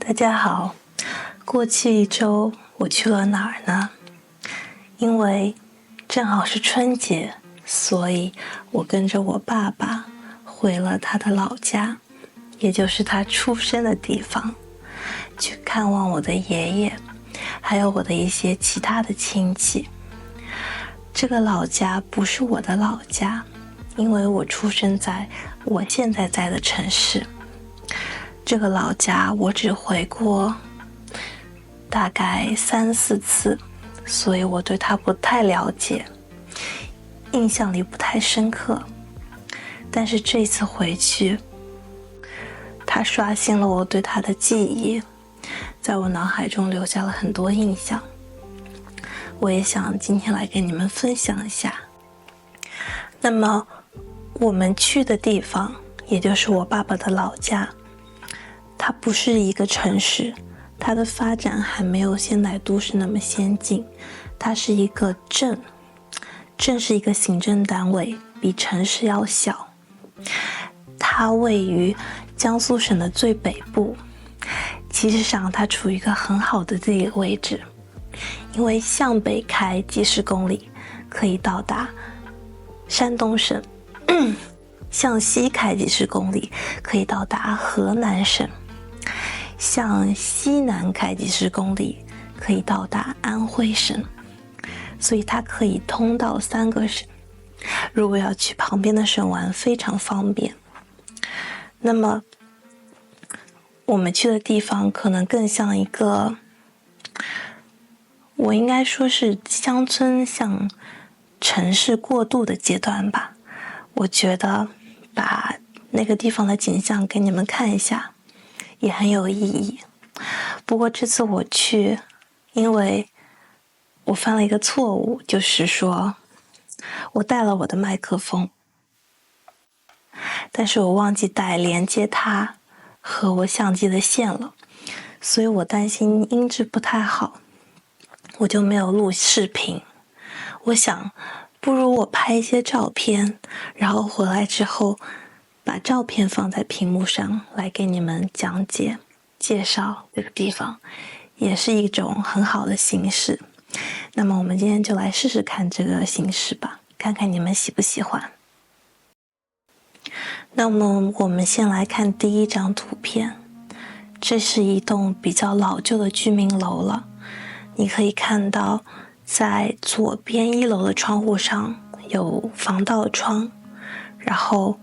大家好，过去一周我去了哪儿呢？因为正好是春节，所以我跟着我爸爸回了他的老家，也就是他出生的地方，去看望我的爷爷，还有我的一些其他的亲戚。这个老家不是我的老家，因为我出生在我现在在的城市。这个老家我只回过大概3-4次，所以我对它不太了解，印象里不太深刻。但是这次回去，它刷新了我对它的记忆，在我脑海中留下了很多印象。我也想今天来跟你们分享一下。那么我们去的地方，也就是我爸爸的老家，它不是一个城市，它的发展还没有现代都市那么先进，它是一个镇。镇是一个行政单位，比城市要小。它位于江苏省的最北部，其实上它处于一个很好的地理位置，因为向北开几十公里可以到达山东省，向西开几十公里可以到达河南省，向西南开几十公里可以到达安徽省，所以它可以通到3个省。如果要去旁边的省玩，非常方便。那么我们去的地方可能更像一个，我应该说是乡村向城市过渡的阶段吧。我觉得把那个地方的景象给你们看一下也很有意义。不过这次我去，因为我犯了一个错误，就是说我带了我的麦克风，但是我忘记带连接它和我相机的线了，所以我担心音质不太好，我就没有录视频。我想不如我拍一些照片，然后回来之后把照片放在屏幕上来给你们讲解介绍这个地方，也是一种很好的形式。那么我们今天就来试试看这个形式吧，看看你们喜不喜欢。那么我们先来看第一张图片，这是一栋比较老旧的居民楼了。你可以看到在左边1楼的窗户上有防盗窗，然后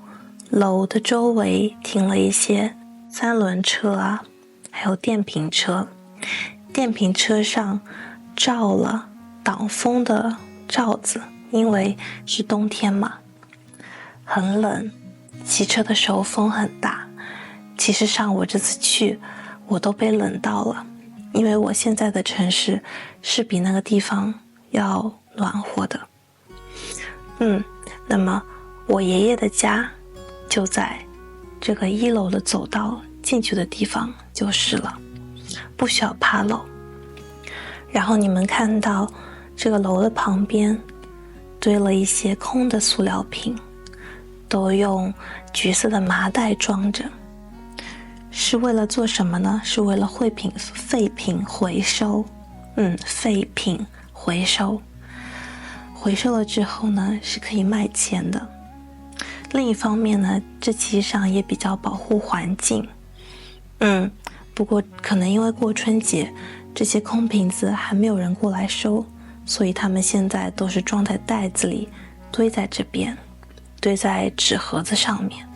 楼的周围停了一些3轮车啊，还有电瓶车。电瓶车上罩了挡风的罩子，因为是冬天嘛，很冷，骑车的时候风很大。其实上我这次去我都被冷到了，因为我现在的城市是比那个地方要暖和的。那么我爷爷的家就在这个1楼的走道进去的地方就是了，不需要爬楼。然后你们看到这个楼的旁边堆了一些空的塑料瓶，都用橘色的麻袋装着，是为了做什么呢？是为了废品回收。废品回收，回收了之后呢，是可以卖钱的。另一方面呢，这其实上也比较保护环境。不过可能因为过春节，这些空瓶子还没有人过来收，所以他们现在都是装在袋子里，堆在这边，堆在纸盒子上面。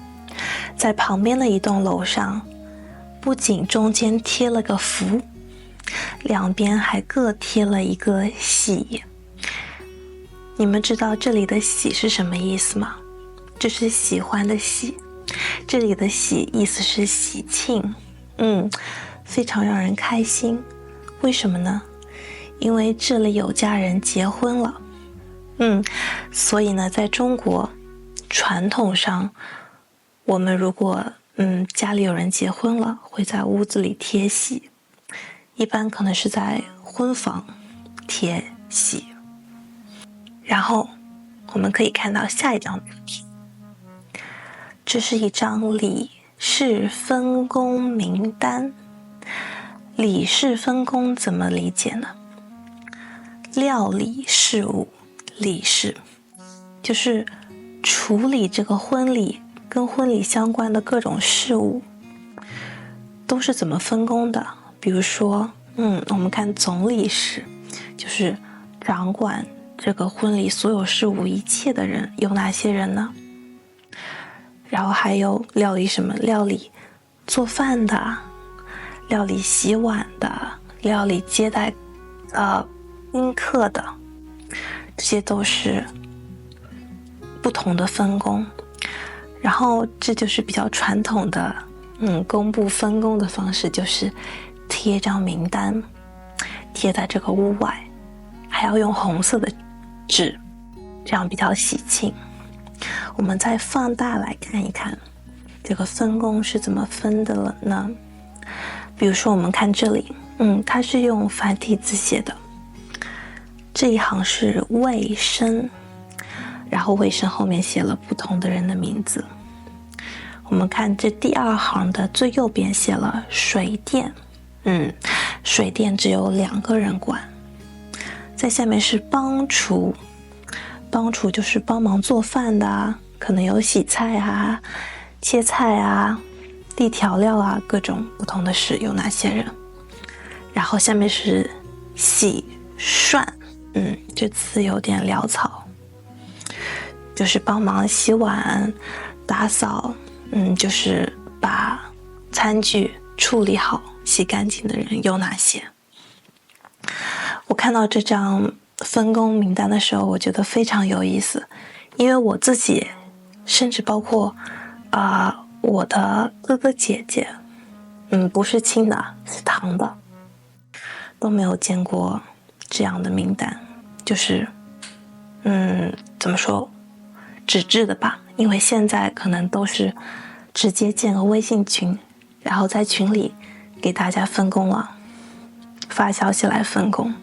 在旁边的一栋楼上，不仅中间贴了个福，两边还各贴了一个喜。你们知道这里的喜是什么意思吗？这是喜欢的喜，这里的喜意思是喜庆，非常让人开心。为什么呢？因为这里有家人结婚了。所以呢，在中国传统上，我们如果家里有人结婚了，会在屋子里贴喜，一般可能是在婚房贴喜。然后我们可以看到下一张图片，这是一张理事分工名单。理事分工怎么理解呢？料理事务，理事就是处理这个婚礼跟婚礼相关的各种事务都是怎么分工的。比如说我们看总理事，就是掌管这个婚礼所有事务一切的人有哪些人呢？然后还有料理什么？料理做饭的，料理洗碗的，料理接待宾客的，这些都是不同的分工。然后这就是比较传统的公布分工的方式，就是贴张名单贴在这个屋外，还要用红色的纸，这样比较喜庆。我们再放大来看一看这个分工是怎么分的了呢？比如说我们看这里它是用繁体字写的，这一行是卫生，然后卫生后面写了不同的人的名字。我们看这第二行的最右边写了水电，水电只有2个人管。在下面是帮厨，帮厨就是帮忙做饭的啊，可能有洗菜啊、切菜啊、递调料啊，各种不同的事有哪些人。然后下面是洗涮，这词有点潦草，就是帮忙洗碗、打扫，就是把餐具处理好、洗干净的人有哪些？我看到这张分工名单的时候，我觉得非常有意思，因为我自己，甚至包括我的哥哥姐姐，不是亲的，是堂的，都没有见过这样的名单，就是怎么说，纸质的吧，因为现在可能都是直接建个微信群，然后在群里给大家分工了，发消息来分工。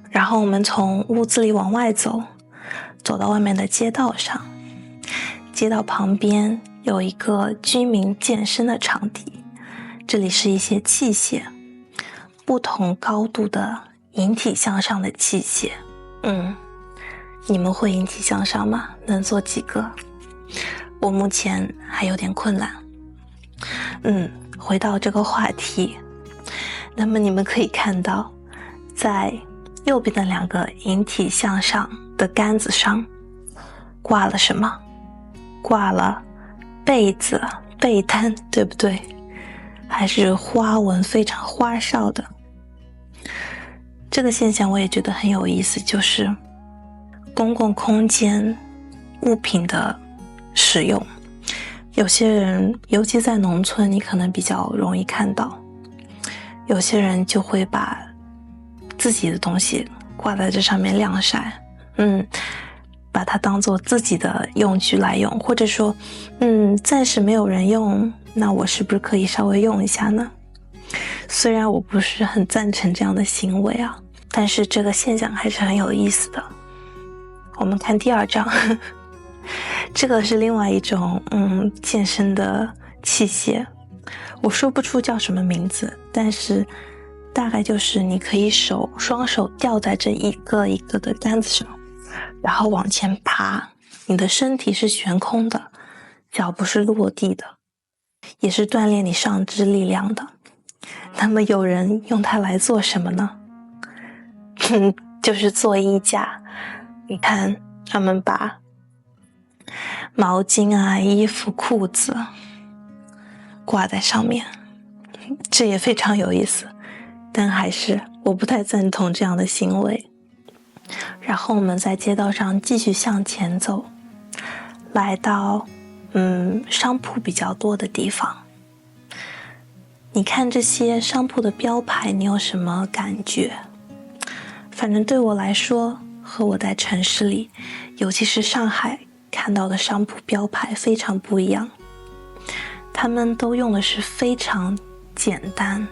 然后我们从屋子里往外走，走到外面的街道上，街道旁边有一个居民健身的场地，这里是一些器械，不同高度的引体向上的器械。你们会引体向上吗？能做几个？我目前还有点困难。回到这个话题，那么你们可以看到，在右边的2个引体向上的杆子上挂了什么？挂了被子、被单，对不对？还是花纹非常花哨的。这个现象我也觉得很有意思，就是公共空间物品的使用，有些人尤其在农村你可能比较容易看到，有些人就会把自己的东西挂在这上面晾晒，把它当做自己的用具来用，或者说暂时没有人用，那我是不是可以稍微用一下呢？虽然我不是很赞成这样的行为啊，但是这个现象还是很有意思的。我们看第2张这个是另外一种健身的器械，我说不出叫什么名字，但是大概就是你可以双手吊在这一个一个的杆子上，然后往前爬，你的身体是悬空的，脚不是落地的，也是锻炼你上肢力量的。那么有人用它来做什么呢？就是做衣架。你看他们把毛巾啊、衣服、裤子挂在上面，这也非常有意思，但还是我不太赞同这样的行为。然后我们在街道上继续向前走，来到商铺比较多的地方。你看这些商铺的标牌，你有什么感觉？反正对我来说，和我在城市里，尤其是上海看到的商铺标牌非常不一样。他们都用的是非常简单、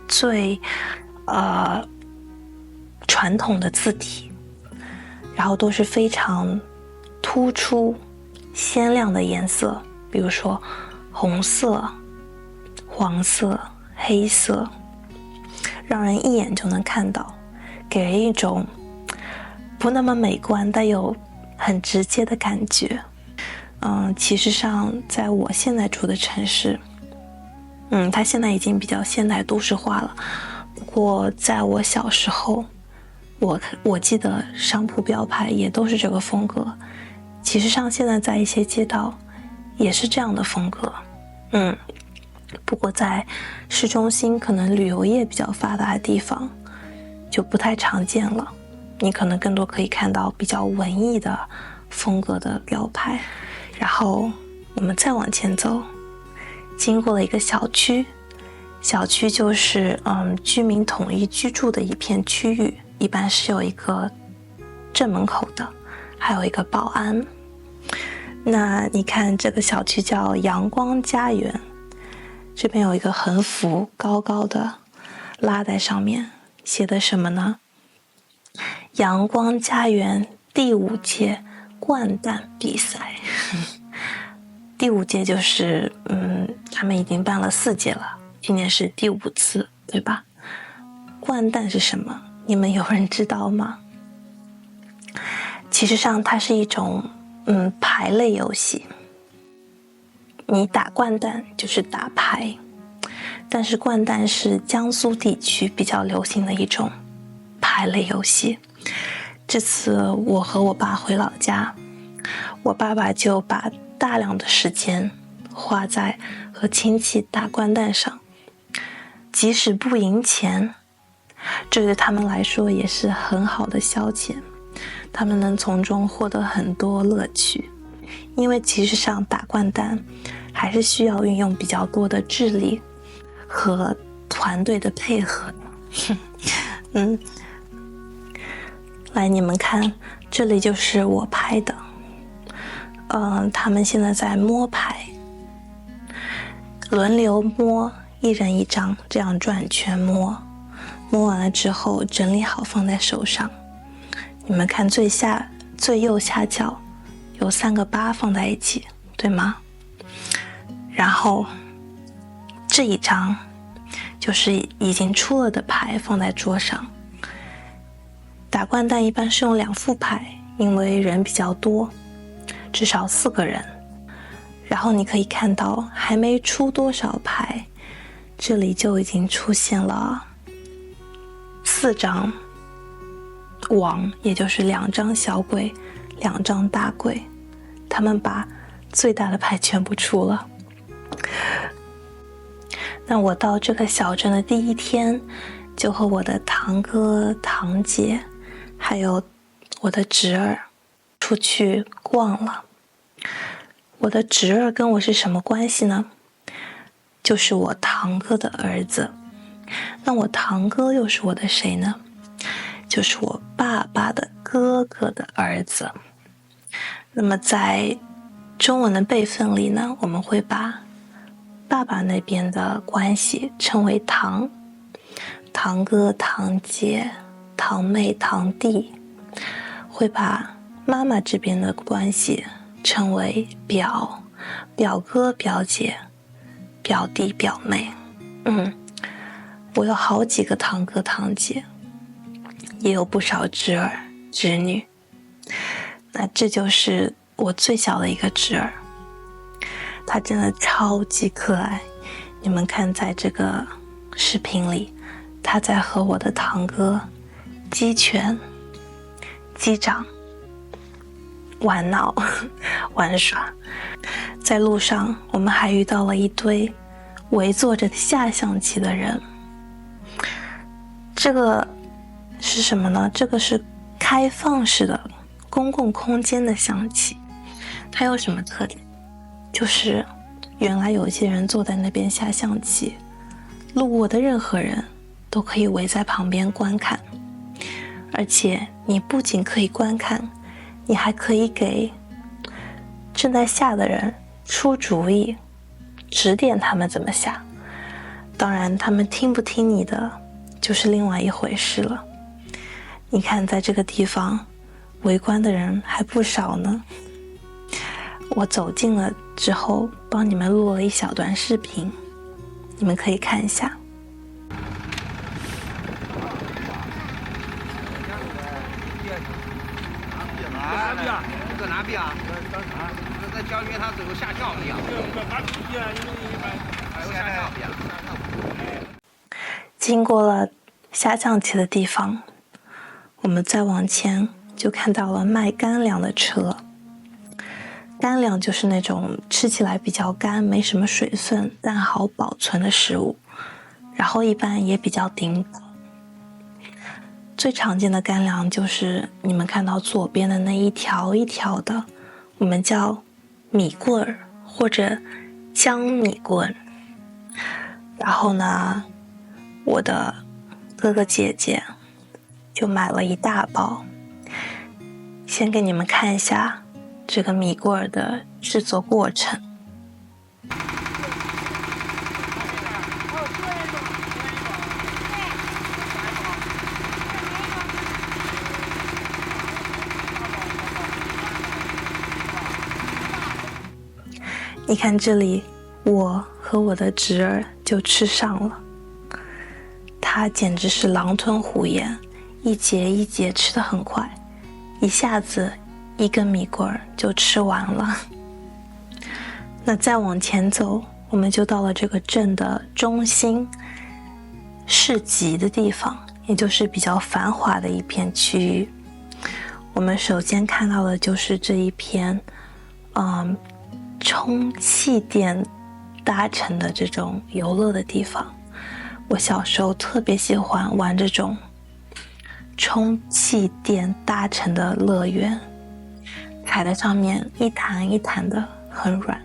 最传统的字体，然后都是非常突出、鲜亮的颜色，比如说红色、黄色、黑色，让人一眼就能看到，给人一种不那么美观但又很直接的感觉。其实上在我现在住的城市，它现在已经比较现代都市化了，不过在我小时候，我记得商铺标牌也都是这个风格。其实上现在在一些街道也是这样的风格。不过在市中心可能旅游业比较发达的地方就不太常见了，你可能更多可以看到比较文艺的风格的标牌。然后我们再往前走，经过了一个小区，小区就是居民统一居住的一片区域，一般是有一个正门口的，还有一个保安。那你看这个小区叫阳光家园，这边有一个横幅高高的拉在上面，写的什么呢？阳光家园第5届掼蛋比赛。第5届就是他们已经办了4届了，今年是第5次，对吧？掼蛋是什么？你们有人知道吗？其实上它是一种牌类游戏。你打掼蛋就是打牌，但是掼蛋是江苏地区比较流行的一种牌类游戏。这次我和我爸回老家，我爸爸就把大量的时间花在和亲戚打掼蛋上，即使不赢钱，这对他们来说也是很好的消遣，他们能从中获得很多乐趣。因为其实上打掼蛋还是需要运用比较多的智力和团队的配合的。来，你们看，这里就是我拍的。他们现在在摸牌，轮流摸，一人一张，这样转圈摸。摸完了之后整理好放在手上。你们看最右下角有3个8放在一起，对吗？然后这一张就是已经出了的牌放在桌上。打掼蛋一般是用2副牌，因为人比较多，至少4个人。然后你可以看到还没出多少牌，这里就已经出现了4张王，也就是2张小鬼，2张大鬼，他们把最大的牌全部出了。那我到这个小镇的第1天，就和我的堂哥堂姐还有我的侄儿出去逛了。我的侄儿跟我是什么关系呢？就是我堂哥的儿子。那我堂哥又是我的谁呢？就是我爸爸的哥哥的儿子。那么在中文的辈分里呢，我们会把爸爸那边的关系称为堂，堂哥、堂姐、堂妹、堂弟，会把妈妈这边的关系称为表，表哥、表姐、表弟、表妹。我有好几个堂哥堂姐，也有不少侄儿侄女。那这就是我最小的一个侄儿，他真的超级可爱。你们看，在这个视频里，他在和我的堂哥击拳、击掌、玩闹、玩耍。在路上，我们还遇到了一堆围坐着下象棋的人。这个是什么呢？这个是开放式的公共空间的象棋。它有什么特点？就是原来有一些人坐在那边下象棋，路过的任何人都可以围在旁边观看。而且你不仅可以观看，你还可以给正在下的人出主意，指点他们怎么下。当然他们听不听你的就是另外一回事了。你看，在这个地方围观的人还不少呢。我走近了之后帮你们录了一小段视频，你们可以看一下。这个拿币啊，在教学他走下降一样，还有下降一样。经过了下降期的地方，我们再往前就看到了卖干粮的车。干粮就是那种吃起来比较干、没什么水分但好保存的食物，然后一般也比较顶饱。最常见的干粮就是你们看到左边的那一条一条的，我们叫米棍儿或者江米棍。然后呢，我的哥哥姐姐就买了一大包。先给你们看一下这个米棍儿的制作过程。你看这里，我和我的侄儿就吃上了，他简直是狼吞虎咽，一节一节吃得很快，一下子一根米棍儿就吃完了。那再往前走，我们就到了这个镇的中心市集的地方，也就是比较繁华的一片区域。我们首先看到的就是这一片充气垫搭成的这种游乐的地方。我小时候特别喜欢玩这种充气垫搭成的乐园，踩在上面一弹一弹的，很软，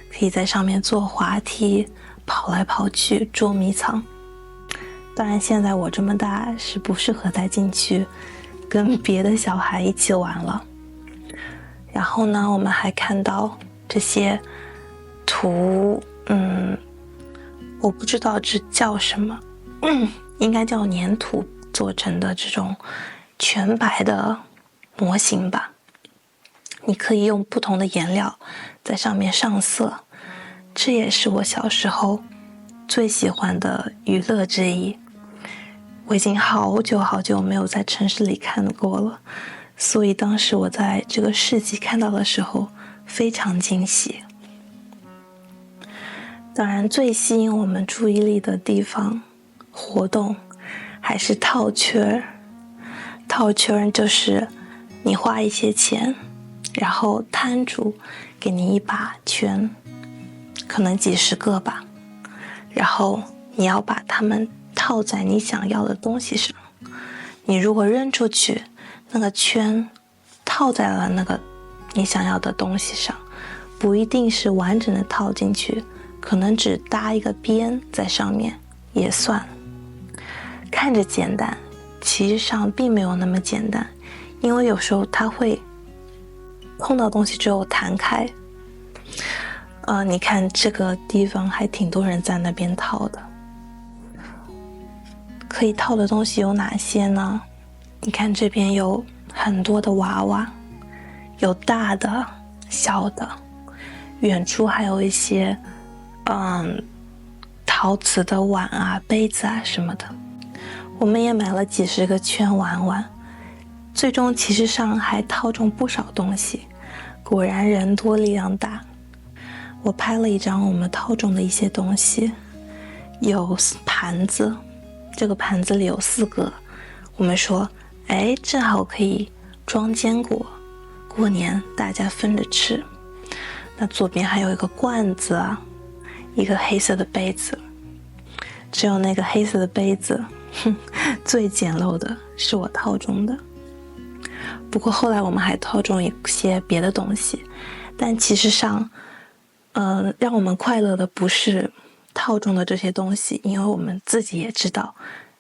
可以在上面坐滑梯，跑来跑去，捉迷藏。当然现在我这么大是不适合再进去跟别的小孩一起玩了。然后呢，我们还看到这些图，我不知道这叫什么，应该叫粘土做成的这种全白的模型吧。你可以用不同的颜料在上面上色，这也是我小时候最喜欢的娱乐之一。我已经好久好久没有在城市里看过了，所以当时我在这个市集看到的时候非常惊喜。当然最吸引我们注意力的地方活动还是套圈。套圈就是你花一些钱，然后摊主给你一把圈，可能几十个吧，然后你要把它们套在你想要的东西上。你如果扔出去，那个圈套在了那个你想要的东西上，不一定是完整的套进去，可能只搭一个边在上面也算。看着简单，其实上并没有那么简单，因为有时候它会碰到东西之后弹开。你看这个地方还挺多人在那边套的。可以套的东西有哪些呢？你看这边有很多的娃娃，有大的小的，远处还有一些陶瓷的碗啊杯子啊什么的。我们也买了几十个圈玩玩，最终其实上还套中不少东西，果然人多力量大。我拍了一张我们套中的一些东西，有盘子，这个盘子里有4个，我们说正好可以装坚果，过年大家分着吃。那左边还有一个罐子啊，一个黑色的杯子，只有那个黑色的杯子最简陋的是我套中的。不过后来我们还套中一些别的东西，但其实上让我们快乐的不是套中的这些东西，因为我们自己也知道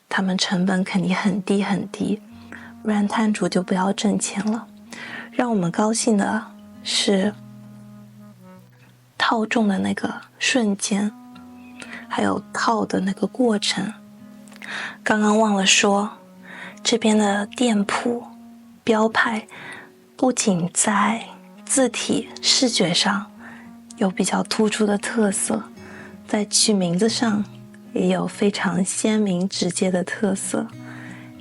他们成本肯定很低很低，不然摊主就不要挣钱了。让我们高兴的是套中的那个瞬间，还有套的那个过程。刚刚忘了说，这边的店铺标牌不仅在字体视觉上有比较突出的特色，在取名字上也有非常鲜明直接的特色。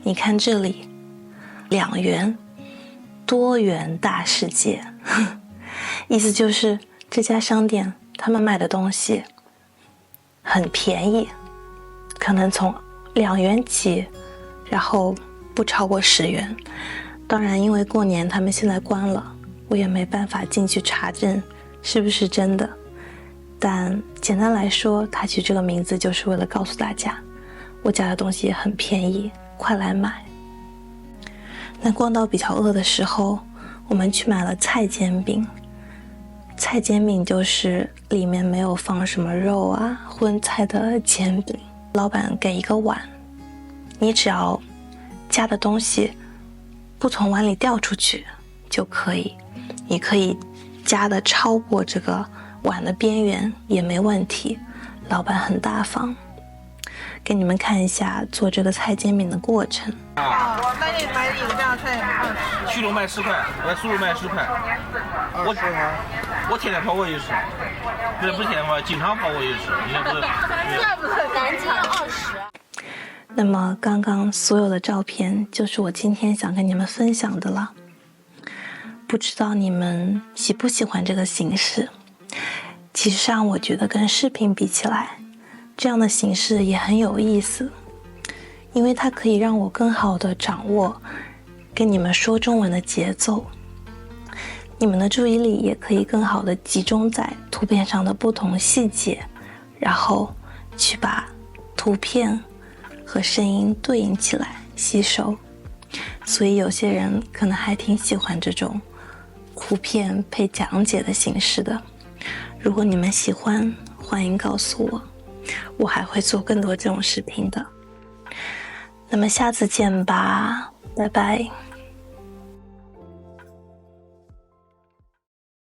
你看这里2元多元大世界，意思就是这家商店他们卖的东西很便宜，可能从2元起，然后不超过10元。当然因为过年他们现在关了，我也没办法进去查证是不是真的，但简单来说，他取这个名字就是为了告诉大家，我家的东西也很便宜，快来买。那逛到比较饿的时候，我们去买了菜煎饼。菜煎饼就是里面没有放什么肉啊荤菜的煎饼，老板给一个碗，你只要加的东西不从碗里掉出去就可以，你可以加的超过这个碗的边缘也没问题，老板很大方。给你们看一下做这个菜煎饼的过程。那你买一个这样菜20，虚肉卖10块，素肉卖10块。我天天跑过去吃，不是天天跑，经常跑过去吃。你不是？这不是南京20。那么刚刚所有的照片就是我今天想跟你们分享的了。不知道你们喜不喜欢这个形式？其实上我觉得跟视频比起来，这样的形式也很有意思，因为它可以让我更好地掌握跟你们说中文的节奏，你们的注意力也可以更好地集中在图片上的不同细节，然后去把图片和声音对应起来吸收。所以有些人可能还挺喜欢这种图片配讲解的形式的。如果你们喜欢，欢迎告诉我，我还会做更多这种视频的。那么下次见吧，拜拜。